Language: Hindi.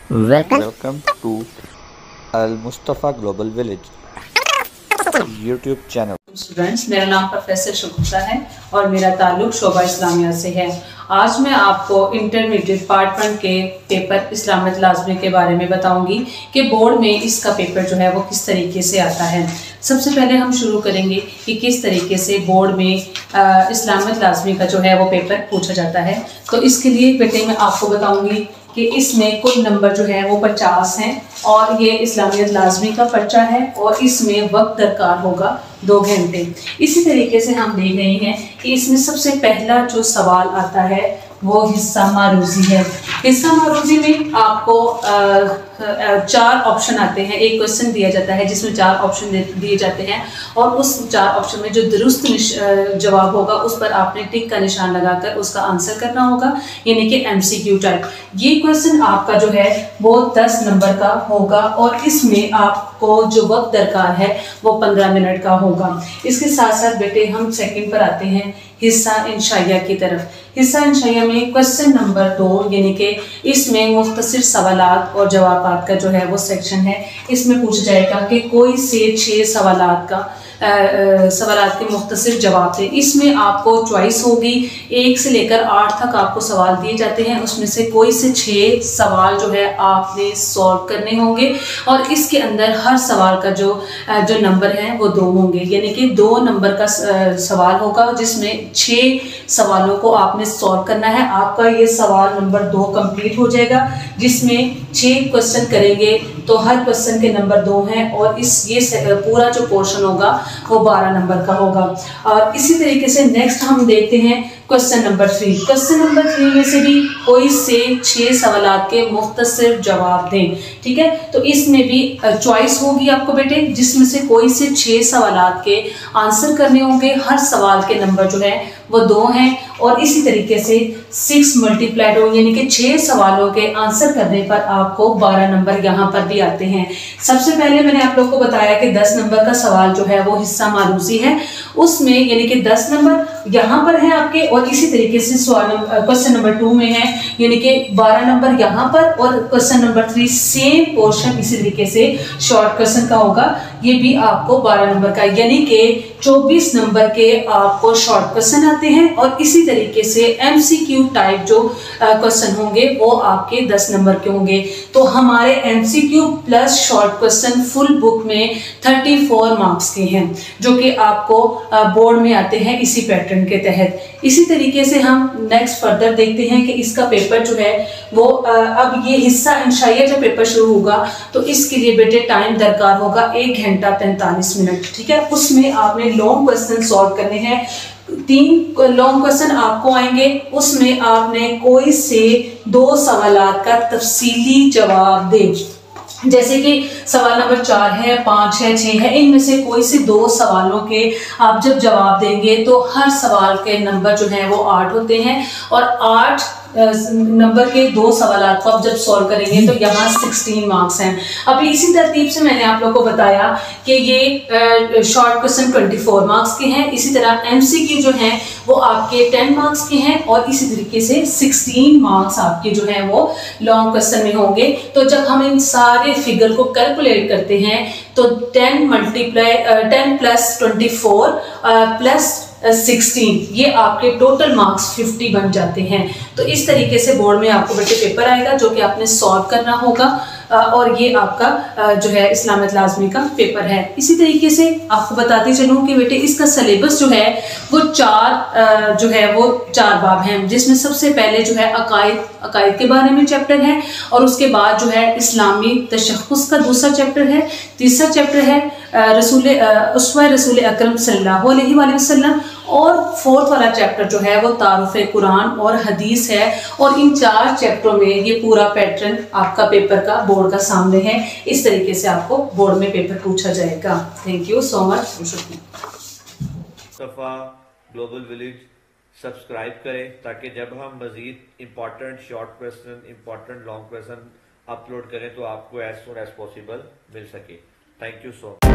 Welcome to Al Mustafa Global Village YouTube channel। Students, मेरा नाम प्रोफेसर शगुफ्ता है और मेरा ताल्लुक शोबा इस्लामिया से है। आज मैं आपको इंटरमीडिएट पार्ट 1 के पेपर इस्लामियत लाज़मी के बारे में बताऊंगी कि बोर्ड में इसका पेपर जो है वो किस तरीके से आता है। सबसे पहले हम शुरू करेंगे कि किस तरीके से बोर्ड में इस्लामियत लाज़मी का जो है वो पेपर पूछा जाता है। तो इसके लिए बेटे मैं आपको बताऊँगी कि इसमें कुल नंबर जो है वो 50 हैं और ये इस्लामियत लाज़मी का पर्चा है और इसमें वक्त दरकार होगा 2 घंटे। इसी तरीके से हम देख रहे हैं कि इसमें सबसे पहला जो सवाल आता है वो हिस्सा मारूजी है। हिस्सा मारूजी में आपको 4 ऑप्शन आते हैं। एक क्वेश्चन दिया जाता है जिसमें 4 ऑप्शन दिए जाते हैं और उस 4 ऑप्शन में जो दुरुस्त जवाब होगा उस पर आपने टिक का निशान लगाकर उसका आंसर करना होगा, यानी कि MCQ टाइप। ये क्वेश्चन आपका जो है वो 10 नंबर का होगा और इसमें आपको जो वक्त दरकार है वो 15 मिनट का होगा। इसके साथ साथ बेटे हम सेकंड पर आते हैं हिस्सा इंशाइया की तरफ। हिस्सा इंशाइया में क्वेश्चन नंबर 2 यानी कि इसमें मुख्तसर सवालात और जवाबात का जो है वो सेक्शन है। इसमें पूछा जाएगा कि कोई से 6 सवालात के मुख्तसर जवाब दें। इसमें आपको चॉइस होगी 1 से लेकर 8 तक आपको सवाल दिए जाते हैं, उसमें से कोई से 6 सवाल जो है आपने सॉल्व करने होंगे और इसके अंदर हर सवाल का जो नंबर है वो 2 होंगे, यानी कि 2 नंबर का सवाल होगा जिसमें 6 सवालों को आपने सॉल्व करना है। आपका ये सवाल नंबर 2 कंप्लीट हो जाएगा जिसमें 6 क्वेश्चन करेंगे तो हर क्वेश्चन के नंबर 2 हैं और ये पूरा जो पोर्शन होगा वो 12 नंबर का होगा। और इसी तरीके से नेक्स्ट हम देखते हैं क्वेश्चन नंबर 3। क्वेश्चन नंबर 3 में से भी कोई से 6 सवालात के मुख्तसर जवाब दें। ठीक है, तो इसमें भी चॉइस होगी आपको बेटे जिसमें से कोई से 6 सवालात के आंसर करने होंगे। हर सवाल के नंबर जो है वो 2 हैं और इसी तरीके से 6 मल्टीप्लाइड हो यानी कि 6 सवालों के आंसर करने पर आपको 12 नंबर यहाँ पर भी आते हैं। सबसे पहले मैंने आप लोग को बताया कि 10 नंबर का सवाल जो है वो हिस्सा मारूजी है, उसमें यानी कि 10 नंबर यहाँ पर है आपके और इसी तरीके से क्वेश्चन नंबर 2 में है यानी कि 12 नंबर यहाँ पर और क्वेश्चन नंबर 3 सेम पोर्शन इसी तरीके से शॉर्ट क्वेश्चन का होगा, ये भी आपको 12 नंबर का यानी कि 24 नंबर के आपको शॉर्ट क्वेश्चन आते हैं और इसी तरीके से MCQ टाइप जो क्वेश्चन होंगे वो आपके 10 नंबर के होंगे। तो हमारे MCQ plus short question full book में 34 मार्क्स के हैं जो कि आपको बोर्ड में आते हैं इसी पैटर्न के तहत। इसी तरीके से हम नेक्स्ट फर्दर देखते हैं कि इसका पेपर जो है वो अब ये हिस्सा इंशाइया जब पेपर शुरू होगा तो इसके लिए बेटे टाइम दरकार होगा 1 घंटा 45 मिनट। ठीक है, उसमें आपने लॉन्ग क्वेश्चन सॉल्व करने हैं। 3 लॉन्ग क्वेश्चन आपको आएंगे, उसमें आपने कोई से 2 सवालात का तफसीली जवाब दे, जैसे कि सवाल नंबर 4 है, 5 है, 6 है, इनमें से कोई से 2 सवालों के आप जब जवाब देंगे तो हर सवाल के नंबर जो है वो 8 होते हैं और 8 नंबर के 2 सवालात को आप जब सॉल्व करेंगे तो यहाँ 16 मार्क्स हैं। अभी इसी तरतीब से मैंने आप लोगों को बताया कि ये शॉर्ट क्वेश्चन 24 मार्क्स के हैं। इसी तरह MCQ जो हैं वो आपके 10 मार्क्स के हैं और इसी तरीके से 16 मार्क्स आपके जो हैं वो लॉन्ग क्वेश्चन में होंगे। तो जब हम इन सारे फिगर को कैलकुलेट करते हैं तो 10 प्लस 24 प्लस 16 ये आपके टोटल मार्क्स 50 बन जाते हैं। तो इस तरीके से बोर्ड में आपको बेटे पेपर आएगा जो कि आपने सॉल्व करना होगा और ये आपका जो है इस्लामियत लाज़मी का पेपर है। इसी तरीके से आपको बताती चलूँ कि बेटे इसका सिलेबस जो है वो 4 बाब हैं जिसमें सबसे पहले जो है अकायद के बारे में चैप्टर है और उसके बाद जो है इस्लामी तशख़्ख़ुस का दूसरा चैप्टर है, तीसरा चैप्टर है रसूल अकरम सल्लल्लाहु अलैहि वसल्लम और 4th वाला चैप्टर जो है वो तारुफ़े कुरान और हदीस है। और इन 4 चैप्टरों में ये पूरा पैटर्न आपका पेपर का बोर्ड का सामने है। इस तरीके से आपको बोर्ड में पेपर पूछा जाएगा। Thank you so much. Mustafa global village subscribe करें ताकि जब हम मजीद important short question, important long question upload करें तो आपको एज सून एज पॉसिबल मिल सके। Thank you so much.